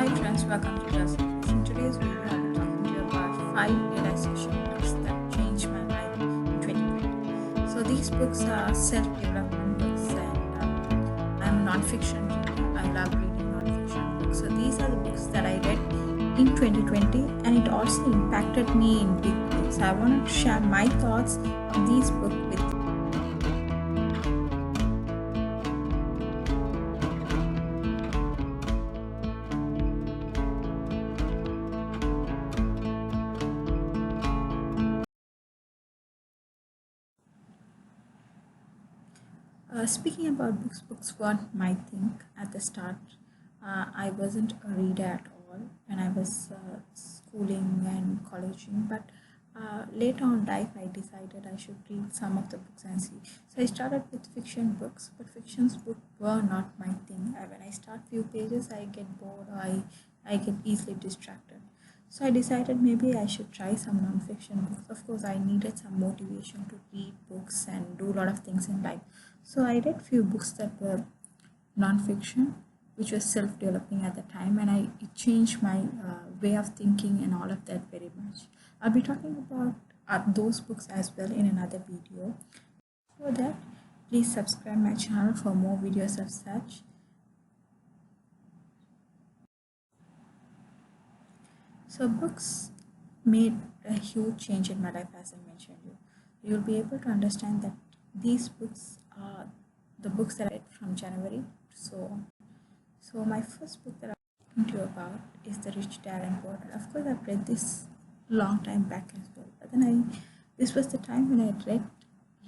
Hi friends, welcome to Just Office. In today's video, I'll be talking to you about 5 realization books that changed my life in 2020. So these books are self-development books, and I'm a non-fiction reader. I love reading non-fiction books. So these are the books that I read in 2020, and it also impacted me in big ways. I wanted to share my thoughts on these books with you. Speaking about books, books weren't my thing at the start. I wasn't a reader at all when I was schooling and colleging, but later on in life, I decided I should read some of the books and see. So I started with fiction books, but fiction's books were not my thing. When I start few pages, I get bored or I get easily distracted. So I decided maybe I should try some non-fiction books. Of course, I needed some motivation to read books and do a lot of things in life. So I read few books that were non-fiction, which was self-developing at the time, and it changed my way of thinking and all of that very much. I'll be talking about those books as well in another video. For that, please subscribe my channel for more videos of such. So books made a huge change in my life, as I mentioned you. You'll be able to understand that these books are the books that I read from January to so on. So my first book that I'm talking to you about is The Rich Dad and Poor Dad. Of course, I've read this long time back as well. But then this was the time when I read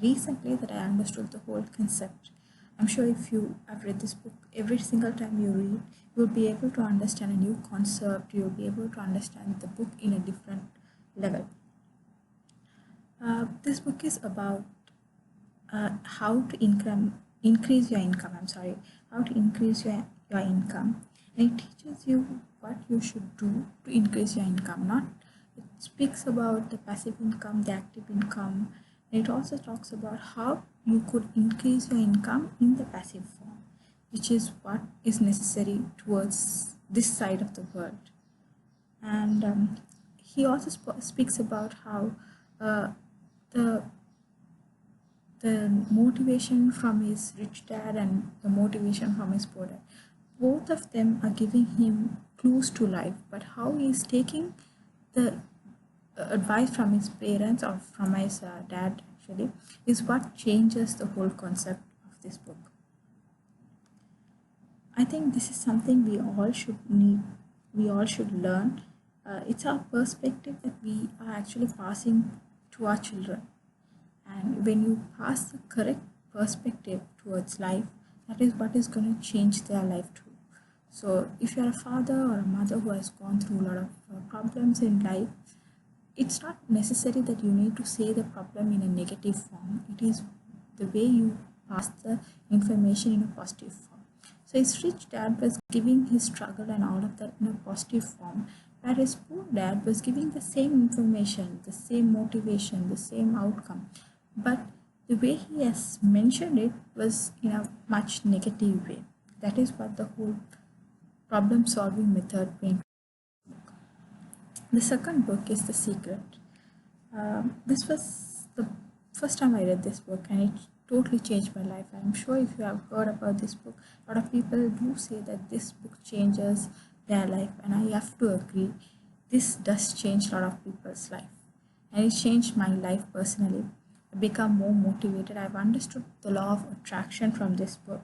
recently that I understood the whole concept. I'm sure if you have read this book, every single time you read, you'll be able to understand a new concept. You'll be able to understand the book in a different level. This book is about how to increase your income. I'm sorry, how to increase your income, and it teaches you what you should do to increase your income. Not It speaks about the passive income, the active income, and it also talks about how you could increase your income in the passive form, which is what is necessary towards this side of the world. And he also speaks about how uh, the the motivation from his rich dad and the motivation from his poor dad, both of them are giving him clues to life, but how he is taking the advice from his parents or from his dad actually is what changes the whole concept of this book. I think this is something we all should learn. It's our perspective that we are actually passing to our children. And when you pass the correct perspective towards life, that is what is going to change their life too. So if you're a father or a mother who has gone through a lot of problems in life, it's not necessary that you need to say the problem in a negative form. It is the way you pass the information in a positive form. So his rich dad was giving his struggle and all of that in a positive form, whereas his poor dad was giving the same information, the same motivation, the same outcome, but the way he has mentioned it was in a much negative way. That is what the whole problem solving method means. The second book is The Secret. This was the first time I read this book, and it totally changed my life. I'm sure if you have heard about this book, a lot of people do say that this book changes their life, and I have to agree. This does change a lot of people's life, and it changed my life personally. I become more motivated. I've understood the law of attraction from this book.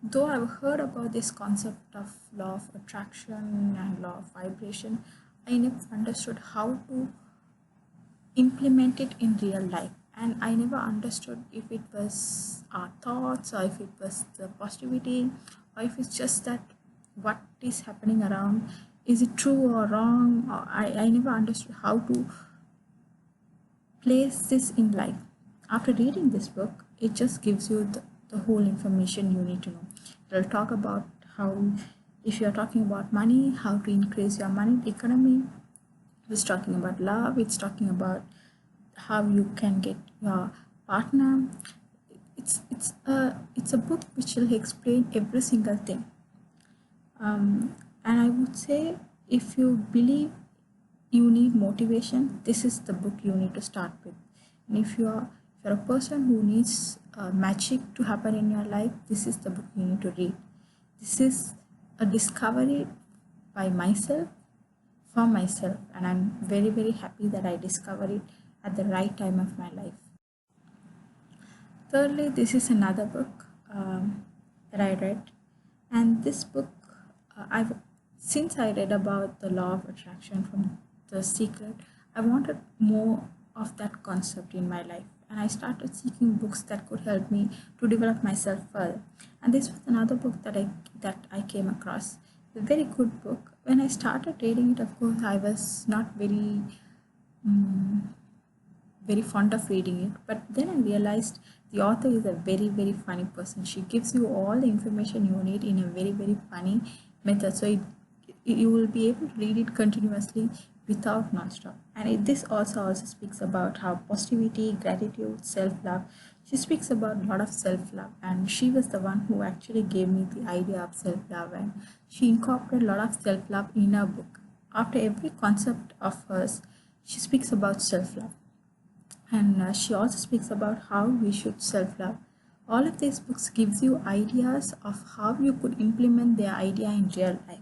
Though I've heard about this concept of law of attraction and law of vibration, I never understood how to implement it in real life. And I never understood if it was our thoughts or if it was the positivity or if it's just that what is happening around, is it true or wrong? Or I never understood how to place this in life. After reading this book, it just gives you the whole information you need to know. It'll talk about how, if you're talking about money, how to increase your money economy. It's talking about love. It's talking about how you can get your partner. It's a book which will explain every single thing. And I would say, if you believe you need motivation, this is the book you need to start with. And if you're a person who needs magic to happen in your life, this is the book you need to read. This is a discovery by myself, for myself, and I'm very, very happy that I discovered it at the right time of my life. Thirdly, this is another book that I read, and this book, I've since I read about the law of attraction from The Secret, I wanted more of that concept in my life, and I started seeking books that could help me to develop myself further. And this was another book that I came across. A very good book. When I started reading it, of course, I was not very fond of reading it, but then I realized the author is a very, very funny person. She gives you all the information you need in a very, very funny method, so you will be able to read it continuously without non-stop. And this also speaks about how positivity, gratitude, self-love. She speaks about a lot of self-love, and she was the one who actually gave me the idea of self-love, and she incorporated a lot of self-love in her book. After every concept of hers, she speaks about self-love, and she also speaks about how we should self-love. All of these books gives you ideas of how you could implement their idea in real life.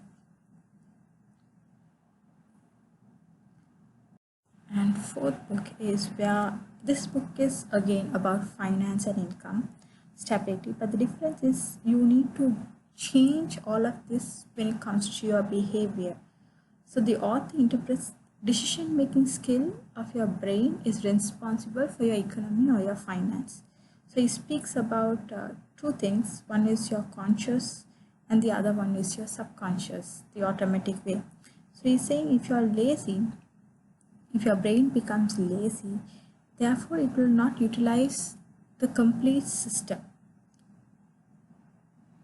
And fourth book is where this book is again about finance and income stability, but the difference is you need to change all of this when it comes to your behavior. So the author interprets decision making skill of your brain is responsible for your economy or your finance. So he speaks about two things. One is your conscious and the other one is your subconscious, the automatic way. So he's saying if you are lazy, if your brain becomes lazy, therefore it will not utilize the complete system.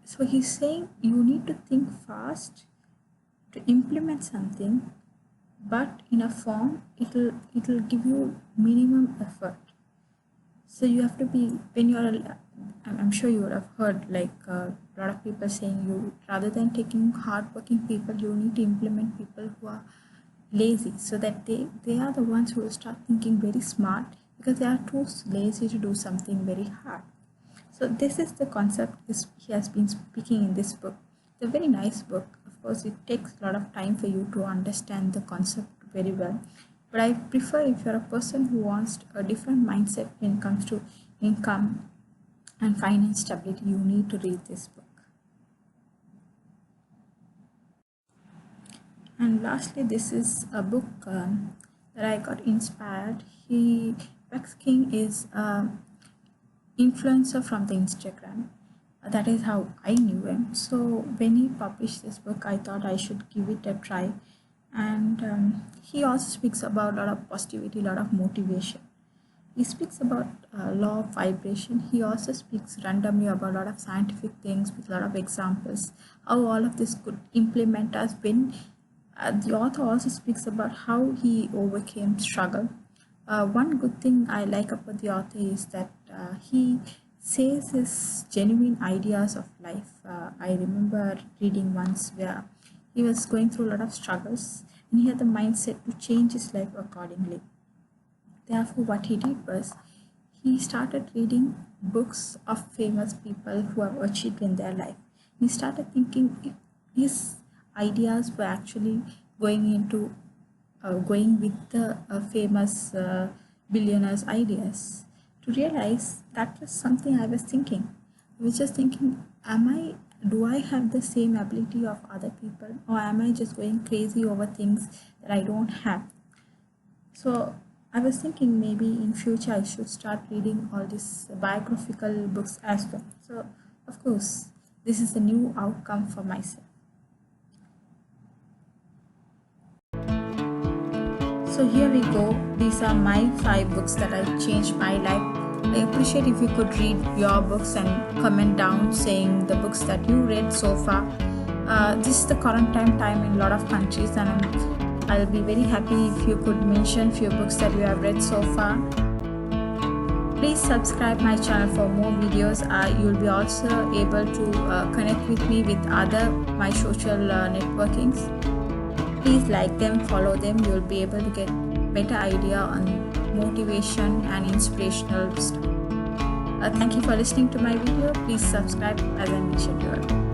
So he's saying you need to think fast to implement something, but in a form it'll give you minimum effort. So you have to be, when I'm sure you would have heard like a lot of people saying, you rather than taking hardworking people, you need to implement people who are lazy, so that they are the ones who will start thinking very smart, because they are too lazy to do something very hard. So this is the concept he has been speaking in this book. It's a very nice book. Of course, it takes a lot of time for you to understand the concept very well, but I prefer, if you're a person who wants a different mindset when it comes to income and finance stability, you need to read this book. And lastly, this is a book that I got inspired. Rex King is an influencer from the Instagram. That is how I knew him. So when he published this book, I thought I should give it a try. And he also speaks about a lot of positivity, a lot of motivation. He speaks about law of vibration. He also speaks randomly about a lot of scientific things with a lot of examples, how all of this could implement us when the author also speaks about how he overcame struggle. One good thing I like about the author is that he says his genuine ideas of life. I remember reading once where he was going through a lot of struggles and he had the mindset to change his life accordingly. Therefore, what he did was he started reading books of famous people who have achieved in their life. He started thinking if his ideas were actually going with the famous billionaires' ideas. To realize that was something I was thinking. I was just thinking, do I have the same ability of other people, or am I just going crazy over things that I don't have? So I was thinking maybe in future I should start reading all these biographical books as well. So of course, this is a new outcome for myself. So here we go. These are my 5 books that have changed my life. I appreciate if you could read your books and comment down saying the books that you read so far. This is the quarantine time in a lot of countries, and I'll be very happy if you could mention few books that you have read so far. Please subscribe my channel for more videos. You'll be also able to connect with me with other my social networkings. Please like them, follow them. You'll be able to get better idea on motivation and inspirational stuff. Thank you for listening to my video. Please subscribe as I mentioned earlier.